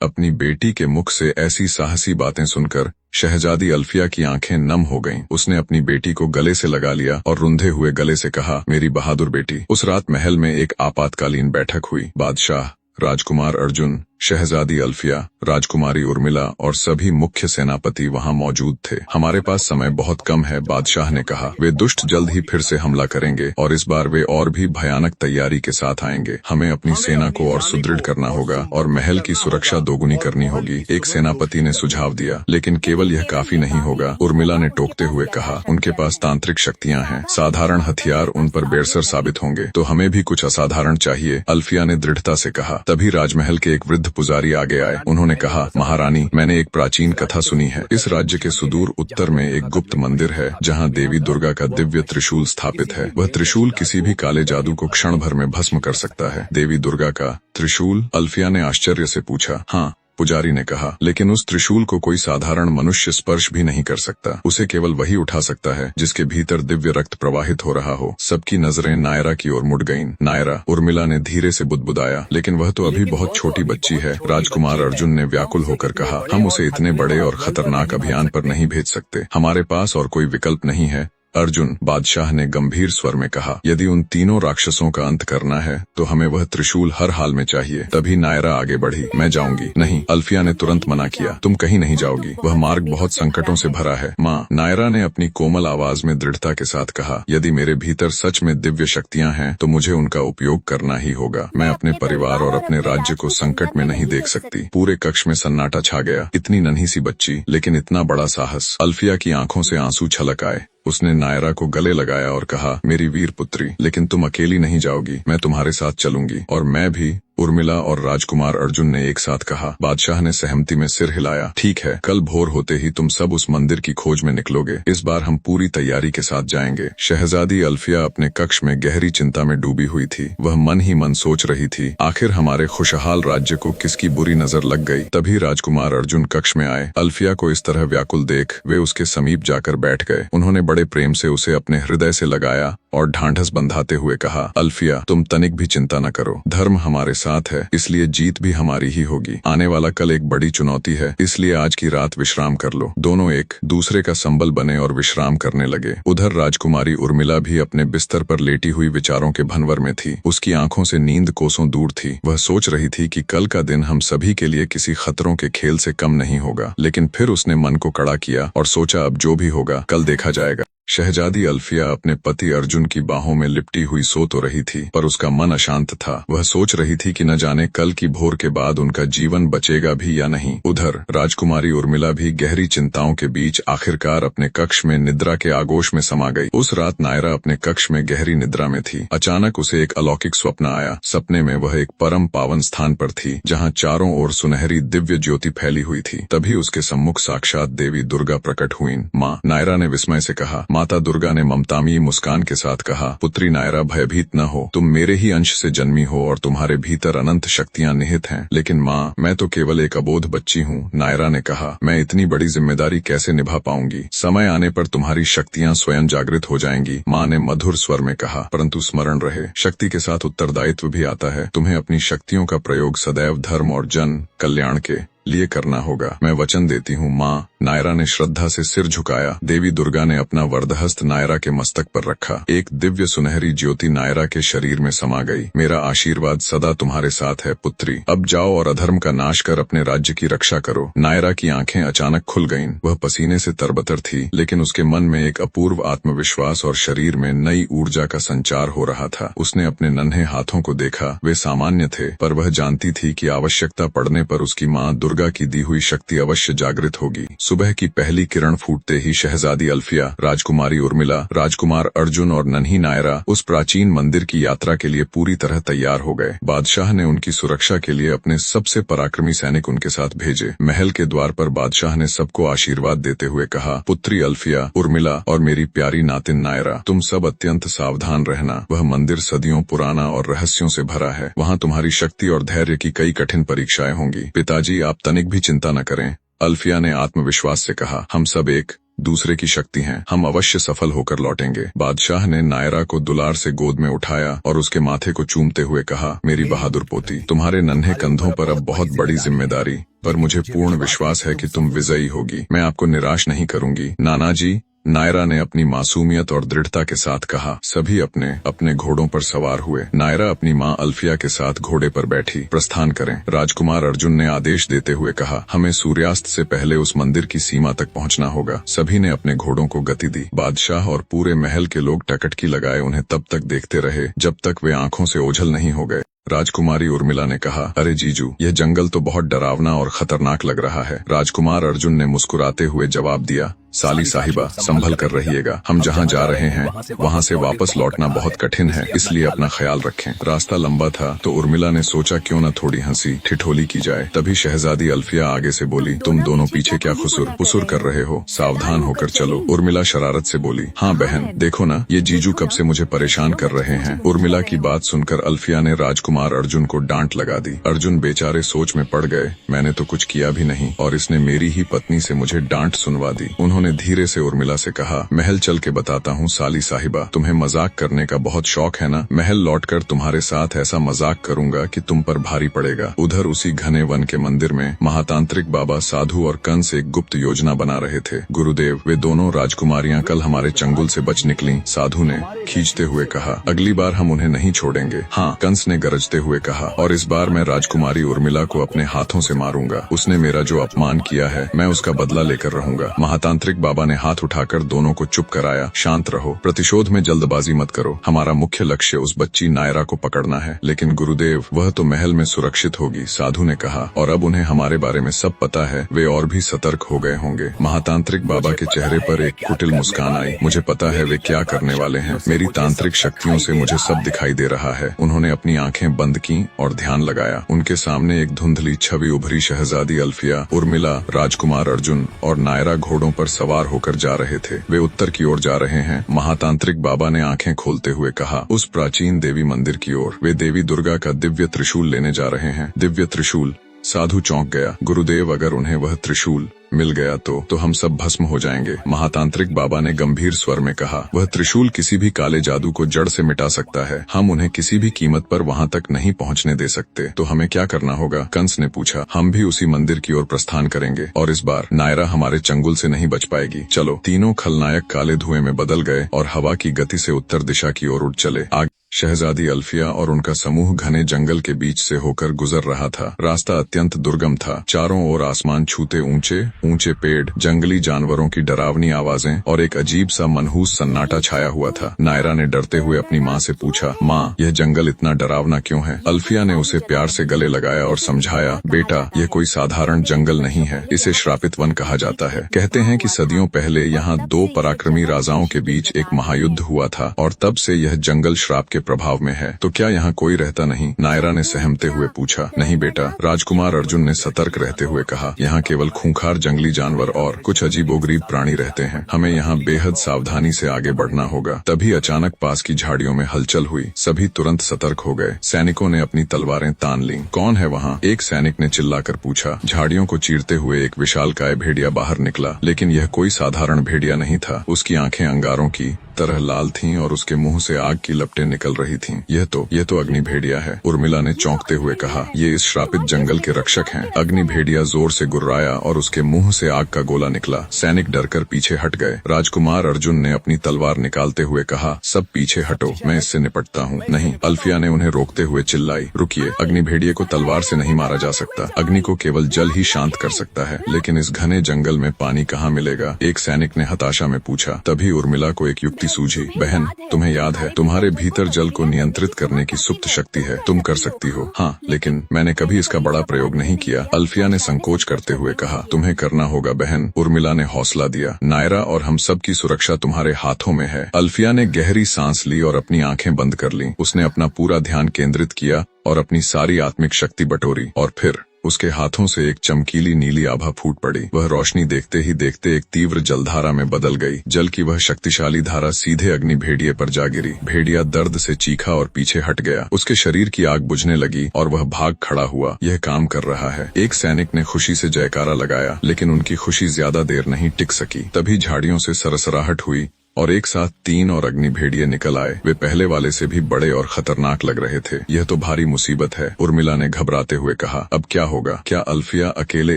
अपनी बेटी के मुख से ऐसी साहसी बातें सुनकर शहजादी अल्फिया की आंखें नम हो गईं। उसने अपनी बेटी को गले से लगा लिया और रुंधे हुए गले से कहा, मेरी बहादुर बेटी। उस रात महल में एक आपातकालीन बैठक हुई। बादशाह, राजकुमार अर्जुन, शहजादी अल्फिया, राजकुमारी उर्मिला और सभी मुख्य सेनापति वहां मौजूद थे। हमारे पास समय बहुत कम है, बादशाह ने कहा। वे दुष्ट जल्द ही फिर से हमला करेंगे और इस बार वे और भी भयानक तैयारी के साथ आएंगे। हमें अपनी सेना को और सुदृढ़ करना होगा और महल की सुरक्षा दोगुनी करनी होगी, एक सेनापति ने सुझाव दिया। लेकिन केवल यह काफी नहीं होगा, उर्मिला ने टोकते हुए कहा। उनके पास तांत्रिक शक्तियां हैं, साधारण हथियार उन पर बेअसर साबित होंगे, तो हमें भी कुछ असाधारण चाहिए, अल्फिया ने दृढ़ता से कहा। तभी राजमहल के एक वृद्ध पुजारी आगे आए। उन्होंने कहा, महारानी, मैंने एक प्राचीन कथा सुनी है। इस राज्य के सुदूर उत्तर में एक गुप्त मंदिर है जहां देवी दुर्गा का दिव्य त्रिशूल स्थापित है। वह त्रिशूल किसी भी काले जादू को क्षण भर में भस्म कर सकता है। देवी दुर्गा का त्रिशूल? अल्फिया ने आश्चर्य से पूछा। हाँ, पुजारी ने कहा, लेकिन उस त्रिशूल को कोई साधारण मनुष्य स्पर्श भी नहीं कर सकता। उसे केवल वही उठा सकता है जिसके भीतर दिव्य रक्त प्रवाहित हो रहा हो। सबकी नजरें नायरा की ओर मुड़ गईं। नायरा? उर्मिला ने धीरे से बुदबुदाया। लेकिन वह तो अभी बहुत छोटी बच्ची है, राजकुमार अर्जुन ने व्याकुल होकर कहा। हम उसे इतने बड़े और खतरनाक अभियान पर नहीं भेज सकते। हमारे पास और कोई विकल्प नहीं है, अर्जुन, बादशाह ने गंभीर स्वर में कहा। यदि उन तीनों राक्षसों का अंत करना है तो हमें वह त्रिशूल हर हाल में चाहिए। तभी नायरा आगे बढ़ी। मैं जाऊंगी। नहीं, अल्फिया ने तुरंत मना किया। तुम कहीं नहीं जाओगी, वह मार्ग बहुत संकटों से भरा है। माँ, नायरा ने अपनी कोमल आवाज में दृढ़ता के साथ कहा। यदि मेरे भीतर सच में दिव्य शक्तियां हैं तो मुझे उनका उपयोग करना ही होगा। मैं अपने परिवार और अपने राज्य को संकट में नहीं देख सकती। पूरे कक्ष में सन्नाटा छा गया। इतनी नन्ही सी बच्ची, लेकिन इतना बड़ा साहस। अल्फिया की आंखों से आंसू छलक आए। उसने नायरा को गले लगाया और कहा, मेरी वीर पुत्री, लेकिन तुम अकेली नहीं जाओगी, मैं तुम्हारे साथ चलूंगी। और मैं भी, उर्मिला और राजकुमार अर्जुन ने एक साथ कहा। बादशाह ने सहमति में सिर हिलाया। ठीक है, कल भोर होते ही तुम सब उस मंदिर की खोज में निकलोगे। इस बार हम पूरी तैयारी के साथ जाएंगे। शहजादी अल्फिया अपने कक्ष में गहरी चिंता में डूबी हुई थी। वह मन ही मन सोच रही थी, आखिर हमारे खुशहाल राज्य को किसकी बुरी नजर लग गई। तभी राजकुमार अर्जुन कक्ष में आए। अल्फिया को इस तरह व्याकुल देख वे उसके समीप जाकर बैठ गए। उन्होंने बड़े प्रेम से उसे अपने हृदय से लगाया और ढांढस बंधाते हुए कहा, अल्फिया, तुम तनिक भी चिंता न करो। धर्म हमारे साथ है, इसलिए जीत भी हमारी ही होगी। आने वाला कल एक बड़ी चुनौती है, इसलिए आज की रात विश्राम कर लो। दोनों एक दूसरे का संबल बने और विश्राम करने लगे। उधर राजकुमारी उर्मिला भी अपने बिस्तर पर लेटी हुई विचारों के भंवर में थी। उसकी आंखों से नींद कोसों दूर थी। वह सोच रही थी कि कल का दिन हम सभी के लिए किसी खतरों के खेल से कम नहीं होगा। लेकिन फिर उसने मन को कड़ा किया और सोचा, अब जो भी होगा कल देखा जाएगा। शहजादी अल्फिया अपने पति अर्जुन की बाहों में लिपटी हुई सो तो रही थी, पर उसका मन अशांत था। वह सोच रही थी कि न जाने कल की भोर के बाद उनका जीवन बचेगा भी या नहीं। उधर राजकुमारी उर्मिला भी गहरी चिंताओं के बीच आखिरकार अपने कक्ष में निद्रा के आगोश में समा गई। उस रात नायरा अपने कक्ष में गहरी निद्रा में थी। अचानक उसे एक अलौकिक स्वप्न आया। सपने में वह एक परम पावन स्थान पर थी, जहाँ चारों ओर सुनहरी दिव्य ज्योति फैली हुई थी। तभी उसके सम्मुख साक्षात देवी दुर्गा प्रकट हुईं। माँ, नायरा ने विस्मय से कहा। माता दुर्गा ने ममतामयी मुस्कान के साथ कहा, पुत्री नायरा, भयभीत न हो। तुम मेरे ही अंश से जन्मी हो और तुम्हारे भीतर अनंत शक्तियां निहित हैं। लेकिन माँ, मैं तो केवल एक अबोध बच्ची हूँ। नायरा ने कहा, मैं इतनी बड़ी जिम्मेदारी कैसे निभा पाऊंगी? समय आने पर तुम्हारी शक्तियां स्वयं जागृत हो जाएंगी, माँ ने मधुर स्वर में कहा। परंतु स्मरण रहे, शक्ति के साथ उत्तरदायित्व भी आता है। तुम्हें अपनी शक्तियों का प्रयोग सदैव धर्म और जन कल्याण के लिए करना होगा। मैं वचन देती हूँ माँ। नायरा ने श्रद्धा से सिर झुकाया। देवी दुर्गा ने अपना वरदहस्त नायरा के मस्तक पर रखा। एक दिव्य सुनहरी ज्योति नायरा के शरीर में समा गई। मेरा आशीर्वाद सदा तुम्हारे साथ है पुत्री। अब जाओ और अधर्म का नाश कर अपने राज्य की रक्षा करो। नायरा की आंखें अचानक खुल गईं। वह पसीने से तरबतर थी, लेकिन उसके मन में एक अपूर्व आत्मविश्वास और शरीर में नई ऊर्जा का संचार हो रहा था। उसने अपने नन्हे हाथों को देखा। वे सामान्य थे, पर वह जानती थी कि आवश्यकता पड़ने पर उसकी माँ दुर्गा की दी हुई शक्ति अवश्य जागृत होगी। सुबह की पहली किरण फूटते ही शहजादी अल्फिया, राजकुमारी उर्मिला, राजकुमार अर्जुन और नन्ही नायरा उस प्राचीन मंदिर की यात्रा के लिए पूरी तरह तैयार हो गए। बादशाह ने उनकी सुरक्षा के लिए अपने सबसे पराक्रमी सैनिक उनके साथ भेजे। महल के द्वार पर बादशाह ने सबको आशीर्वाद देते हुए कहा, पुत्री अल्फिया, उर्मिला और मेरी प्यारी नातिन नायरा, तुम सब अत्यंत सावधान रहना। वह मंदिर सदियों पुराना और रहस्यों से भरा है। वहाँ तुम्हारी शक्ति और धैर्य की कई कठिन परीक्षाएं होंगी। पिताजी, आप तनिक भी चिंता न करें, अल्फिया ने आत्मविश्वास से कहा। हम सब एक दूसरे की शक्ति हैं, हम अवश्य सफल होकर लौटेंगे। बादशाह ने नायरा को दुलार से गोद में उठाया और उसके माथे को चूमते हुए कहा, मेरी बहादुर पोती, तुम्हारे नन्हे कंधों पर अब बहुत बड़ी जिम्मेदारी, पर मुझे पूर्ण विश्वास है कि तुम विजयी होगी। मैं आपको निराश नहीं करूंगी। नाना जी, नायरा ने अपनी मासूमियत और दृढ़ता के साथ कहा। सभी अपने अपने घोड़ों पर सवार हुए। नायरा अपनी माँ अल्फिया के साथ घोड़े पर बैठी। प्रस्थान करें। राजकुमार अर्जुन ने आदेश देते हुए कहा, हमें सूर्यास्त से पहले उस मंदिर की सीमा तक पहुंचना होगा। सभी ने अपने घोड़ों को गति दी। बादशाह और पूरे महल के लोग टकटकी लगाए उन्हें तब तक देखते रहे जब तक वे आंखों से ओझल नहीं हो गए। राजकुमारी उर्मिला ने कहा, अरे जीजू, यह जंगल तो बहुत डरावना और खतरनाक लग रहा है। राजकुमार अर्जुन ने मुस्कुराते हुए जवाब दिया, साली साहिबा, संभल कर रहिएगा। हम जहाँ जा रहे हैं वहाँ से वापस लौटना बहुत कठिन है, इसलिए अपना ख्याल रखें। रास्ता लंबा था तो उर्मिला ने सोचा क्यों न थोड़ी हंसी ठिठोली की जाए। तभी शहजादी अल्फिया आगे से बोली, तुम दोनों पीछे क्या खुसुर कर रहे हो? सावधान होकर चलो। उर्मिला शरारत से बोली, हाँ बहन, देखो ना, ये जीजू कब से मुझे परेशान कर रहे हैं। उर्मिला की बात सुनकर अल्फिया ने राजकुमार अर्जुन को डांट लगा दी। अर्जुन बेचारे सोच में पड़ गए। मैंने तो कुछ किया भी नहीं और इसने मेरी ही पत्नी से मुझे डांट सुनवा दी। उन्होंने धीरे से उर्मिला से कहा, महल चल के बताता हूँ साली साहिबा, तुम्हें मजाक करने का बहुत शौक है ना? महल लौटकर तुम्हारे साथ ऐसा मजाक करूंगा कि तुम पर भारी पड़ेगा। उधर उसी घने वन के मंदिर में महातांत्रिक बाबा साधु और कंस एक गुप्त योजना बना रहे थे। गुरुदेव, वे दोनों राजकुमारियां कल हमारे चंगुल से बच निकली। साधु ने खींचते हुए कहा, अगली बार हम उन्हें नहीं छोड़ेंगे। हाँ, कंस ने गरजते हुए कहा, और इस बार मैं राजकुमारी उर्मिला को अपने हाथों से मारूंगा। उसने मेरा जो अपमान किया है मैं उसका बदला लेकर रहूंगा। महातांत्रिक बाबा ने हाथ उठाकर दोनों को चुप कराया। शांत रहो, प्रतिशोध में जल्दबाजी मत करो। हमारा मुख्य लक्ष्य उस बच्ची नायरा को पकड़ना है। लेकिन गुरुदेव, वह तो महल में सुरक्षित होगी, साधु ने कहा, और अब उन्हें हमारे बारे में सब पता है। वे और भी सतर्क हो गए होंगे। महातांत्रिक बाबा के चेहरे पर एक कुटिल मुस्कान आई। मुझे पता है वे क्या करने वाले हैं। मेरी तांत्रिक शक्तियों से मुझे सब दिखाई दे रहा है। उन्होंने अपनी आंखें बंद की और ध्यान लगाया। उनके सामने एक धुंधली छवि उभरी। शहजादी अल्फिया, उर्मिला, राजकुमार अर्जुन और नायरा घोड़ों पर सवार होकर जा रहे थे। वे उत्तर की ओर जा रहे हैं। महातांत्रिक बाबा ने आंखें खोलते हुए कहा, उस प्राचीन देवी मंदिर की ओर। वे देवी दुर्गा का दिव्य त्रिशूल लेने जा रहे हैं। दिव्य त्रिशूल? साधु चौंक गया। गुरुदेव, अगर उन्हें वह त्रिशूल मिल गया तो हम सब भस्म हो जाएंगे। महातांत्रिक बाबा ने गंभीर स्वर में कहा, वह त्रिशूल किसी भी काले जादू को जड़ से मिटा सकता है। हम उन्हें किसी भी कीमत पर वहां तक नहीं पहुंचने दे सकते। तो हमें क्या करना होगा? कंस ने पूछा। हम भी उसी मंदिर की ओर प्रस्थान करेंगे, और इस बार नायरा हमारे चंगुल से नहीं बच पाएगी। चलो। तीनों खलनायक काले धुएं में बदल गए और हवा की गति से उत्तर दिशा की ओर उड़ चले। शहजादी अल्फिया और उनका समूह घने जंगल के बीच से होकर गुजर रहा था। रास्ता अत्यंत दुर्गम था। चारों ओर आसमान छूते ऊंचे ऊंचे पेड़, जंगली जानवरों की डरावनी आवाजें और एक अजीब सा मनहूस सन्नाटा छाया हुआ था। नायरा ने डरते हुए अपनी माँ से पूछा, माँ, यह जंगल इतना डरावना क्यों है? अल्फिया ने उसे प्यार से गले लगाया और समझाया, बेटा, यह कोई साधारण जंगल नहीं है। इसे श्रापित वन कहा जाता है। कहते हैं कि सदियों पहले यहाँ दो पराक्रमी राजाओं के बीच एक महायुद्ध हुआ था और तब से यह जंगल श्राप के प्रभाव में है। तो क्या यहाँ कोई रहता नहीं? नायरा ने सहमते हुए पूछा। नहीं बेटा, राजकुमार अर्जुन ने सतर्क रहते हुए कहा, यहाँ केवल खूंखार जंगली जानवर और कुछ अजीबोगरीब प्राणी रहते हैं। हमें यहाँ बेहद सावधानी से आगे बढ़ना होगा। तभी अचानक पास की झाड़ियों में हलचल हुई। सभी तुरंत सतर्क हो गए। सैनिकों ने अपनी तलवारें तान लीं। कौन है वहाँ? एक सैनिक ने चिल्लाकर पूछा। झाड़ियों को चीरते हुए एक विशालकाय भेड़िया बाहर निकला, लेकिन यह कोई साधारण भेड़िया नहीं था। उसकी आंखें अंगारों की तरह लाल थीं और उसके मुंह से आग की लपटें निकल रही थीं। यह तो अग्नि भेड़िया है। उर्मिला ने चौंकते हुए कहा, ये इस श्रापित जंगल के रक्षक हैं। अग्नि भेड़िया जोर से गुर्राया और उसके मुंह से आग का गोला निकला। सैनिक डरकर पीछे हट गए। राजकुमार अर्जुन ने अपनी तलवार निकालते हुए कहा, सब पीछे हटो, मैं इससे निपटता हूँ। नहीं, अल्फिया ने उन्हें रोकते हुए चिल्लाई, रुकिए, अग्नि भेड़िए को तलवार से नहीं मारा जा सकता। अग्नि को केवल जल ही शांत कर सकता है। लेकिन इस घने जंगल में पानी कहाँ मिलेगा? एक सैनिक ने हताशा में पूछा। तभी उर्मिला को एक युक्ति सूझी। बहन, तुम्हें याद है, तुम्हारे भीतर जल को नियंत्रित करने की सुप्त शक्ति है। तुम कर सकती हो। हाँ, लेकिन मैंने कभी इसका बड़ा प्रयोग नहीं किया। अल्फिया ने संकोच करते हुए कहा। तुम्हें करना होगा बहन, उर्मिला ने हौसला दिया। नायरा और हम सब की सुरक्षा तुम्हारे हाथों में है। अल्फिया ने गहरी सांस ली और अपनी आंखें बंद कर लीं। उसने अपना पूरा ध्यान केंद्रित किया और अपनी सारी आत्मिक शक्ति बटोरी, और फिर उसके हाथों से एक चमकीली नीली आभा फूट पड़ी। वह रोशनी देखते ही देखते एक तीव्र जलधारा में बदल गई। जल की वह शक्तिशाली धारा सीधे अग्नि भेड़िए पर जा गिरी। भेड़िया दर्द से चीखा और पीछे हट गया। उसके शरीर की आग बुझने लगी और वह भाग खड़ा हुआ। यह काम कर रहा है। एक सैनिक ने खुशी से जयकारा लगाया, लेकिन उनकी खुशी ज्यादा देर नहीं टिक सकी। तभी झाड़ियों से सरसराहट हुई और एक साथ 3 और अग्नि भेड़िए निकल आए। वे पहले वाले से भी बड़े और खतरनाक लग रहे थे। यह तो भारी मुसीबत है, उर्मिला ने घबराते हुए कहा। अब क्या होगा? क्या अल्फिया अकेले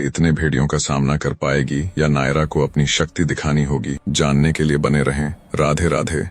इतने भेड़ियों का सामना कर पाएगी या नायरा को अपनी शक्ति दिखानी होगी? जानने के लिए बने रहें। राधे राधे।